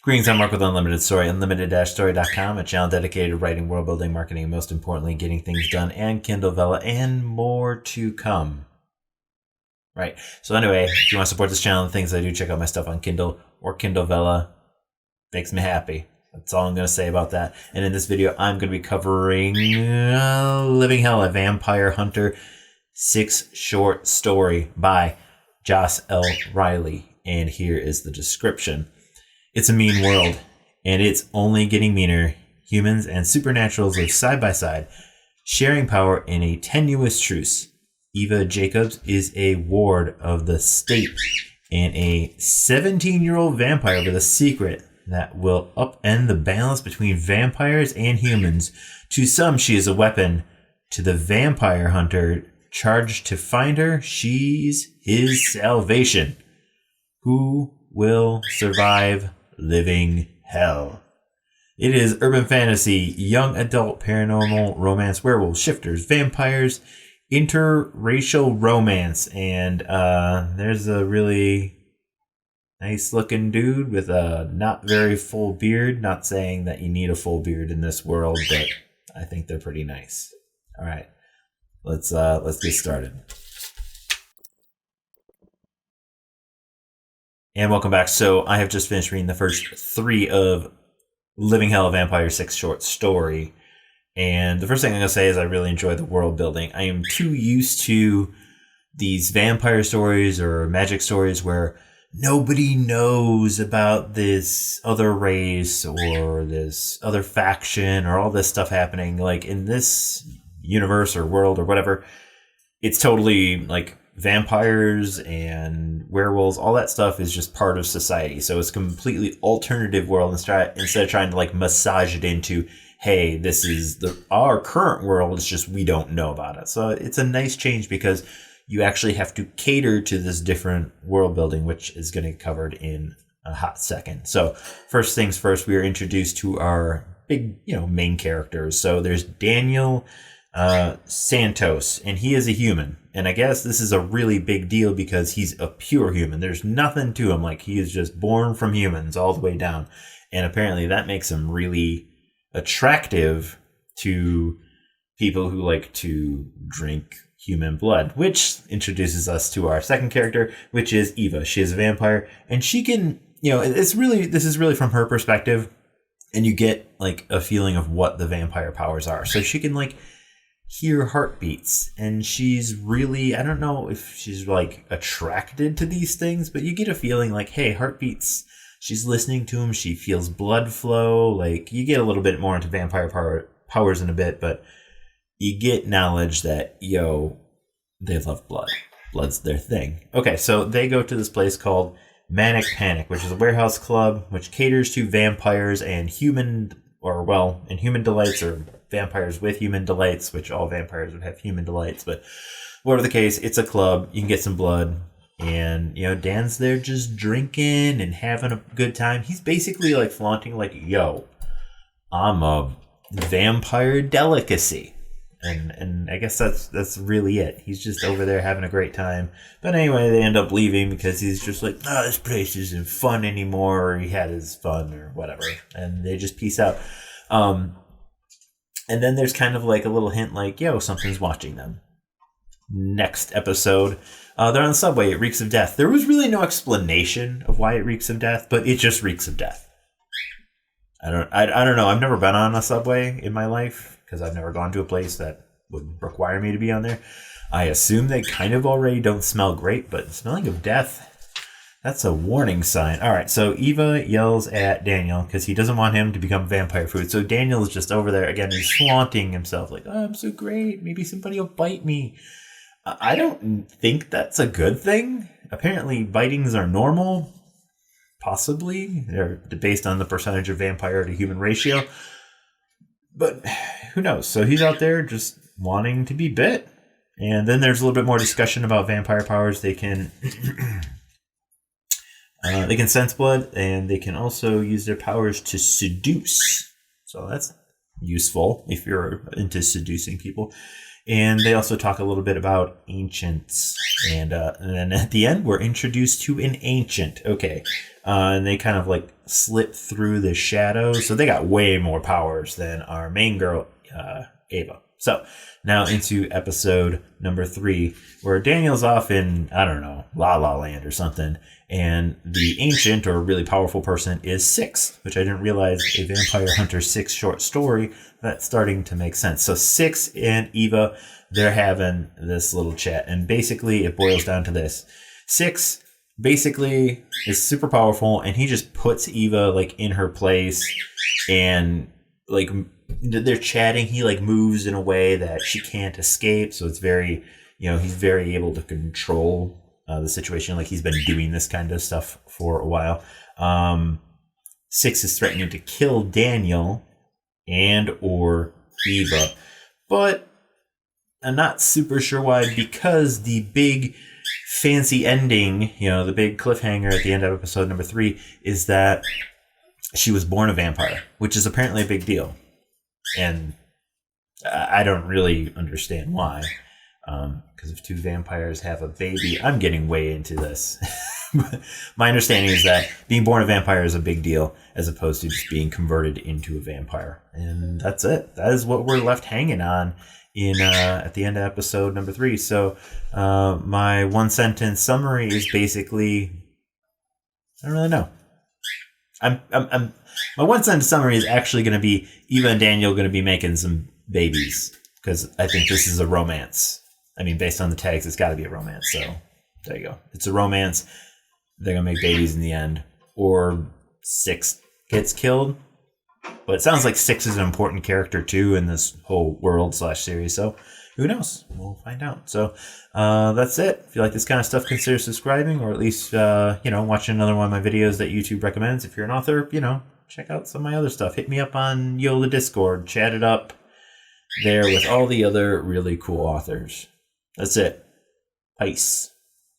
Greetings, I'm Mark with Unlimited Story, unlimited-story.com, a channel dedicated to writing, world building, marketing, and most importantly, getting things done, and Kindle, Vella, and more to come. Right. So anyway, if you want to support this channel and things I do, check out my stuff on Kindle or Kindle Vella. Makes me happy. That's all I'm going to say about that. And in this video, I'm going to be covering Living Hell, a Vampire Hunter 6 short story by Joss L. Riley. And here is the description. It's a mean world, and it's only getting meaner. Humans and supernaturals live side by side, sharing power in a tenuous truce. Eva Jacobs is a ward of the state and a 17-year-old vampire with a secret that will upend the balance between vampires and humans. To some, she is a weapon. To the vampire hunter charged to find her, she's his salvation. Who will survive Living Hell? It is urban fantasy, young adult, paranormal, romance, werewolves, shifters, vampires, interracial romance, and there's a really nice looking dude with a not very full beard. Not saying that you need a full beard in this world, but I think they're pretty nice. All right, let's get started. And welcome back. So I have just finished reading the first 3 of Living Hell, a Vampire 6 short story. And the first thing I'm going to say is I really enjoy the world building. I am too used to these vampire stories or magic stories where nobody knows about this other race or this other faction or all this stuff happening. Like in this universe or world or whatever, it's totally like vampires and werewolves, all that stuff is just part of society. So it's a completely alternative world instead of trying to like massage it into, hey, this is our current world. It's just we don't know about it. So it's a nice change because you actually have to cater to this different world building, which is going to be covered in a hot second. So first things first, we are introduced to our big, main characters. So there's Daniel Santos, and he is a human. And I guess this is a really big deal because he's a pure human. There's nothing to him. Like, he is just born from humans all the way down. And apparently that makes him really attractive to people who like to drink human blood, which introduces us to our second character, which is Eva. She is a vampire, and she can, this is really from her perspective, and you get like a feeling of what the vampire powers are. So she can like hear heartbeats, and she's really, I don't know if she's like attracted to these things, but you get a feeling like, hey, heartbeats, she's listening to them, she feels blood flow. Like, you get a little bit more into vampire powers in a bit, but you get knowledge that, they love blood. Blood's their thing. Okay, so they go to this place called Manic Panic, which is a warehouse club which caters to vampires and human delights, or vampires with human delights, which all vampires would have human delights. But whatever the case, it's a club. You can get some blood. And, Dan's there just drinking and having a good time. He's basically like flaunting like, yo, I'm a vampire delicacy. And I guess that's really it. He's just over there having a great time. But anyway, they end up leaving because he's just like, this place isn't fun anymore. Or he had his fun or whatever. And they just peace out. And then there's kind of like a little hint like, something's watching them. Next episode, they're on the subway. It reeks of death. There was really no explanation of why it reeks of death, but it just reeks of death. I don't know. I've never been on a subway in my life because I've never gone to a place that would require me to be on there. I assume they kind of already don't smell great, but smelling of death, that's a warning sign. All right, so Eva yells at Daniel because he doesn't want him to become vampire food. So Daniel is just over there. Again, he's flaunting himself like, I'm so great. Maybe somebody will bite me. I don't think that's a good thing. Apparently, bitings are normal. Possibly. They're based on the percentage of vampire to human ratio. But who knows? So he's out there just wanting to be bit. And then there's a little bit more discussion about vampire powers. They can sense blood, and they can also use their powers to seduce. So that's useful if you're into seducing people. And they also talk a little bit about ancients. And then at the end, we're introduced to an ancient. Okay, And they kind of like slip through the shadows. So they got way more powers than our main girl, Eva. So now into episode number 3, where Daniel's off in, I don't know, La La Land or something. And the ancient or really powerful person is Six, which I didn't realize a Vampire Hunter 6 short story. That's starting to make sense. So Six and Eva, they're having this little chat. And basically it boils down to this. Six basically is super powerful, and he just puts Eva like in her place, and like they're chatting. He like moves in a way that she can't escape. So it's very, he's very able to control the situation. Like he's been doing this kind of stuff for a while. Six is threatening to kill Daniel and or Eva, but I'm not super sure why, because the big fancy ending, the big cliffhanger at the end of episode number 3 is that she was born a vampire, which is apparently a big deal. And I don't really understand why. Because if 2 vampires have a baby, I'm getting way into this. My understanding is that being born a vampire is a big deal, as opposed to just being converted into a vampire. And that's it. That is what we're left hanging on at the end of episode number 3. So my 1-sentence summary is basically, I don't really know. My 1-sentence summary is actually going to be Eva and Daniel going to be making some babies, because I think this is a romance. I mean, based on the tags, it's got to be a romance. So there you go. It's a romance. They're going to make babies in the end, or Six gets killed. But it sounds like Six is an important character too in this whole world / series. So who knows? We'll find out. So that's it. If you like this kind of stuff, consider subscribing, or at least watching another one of my videos that YouTube recommends. If you're an author, check out some of my other stuff. Hit me up on Yola Discord. Chat it up there with all the other really cool authors. That's it. Peace.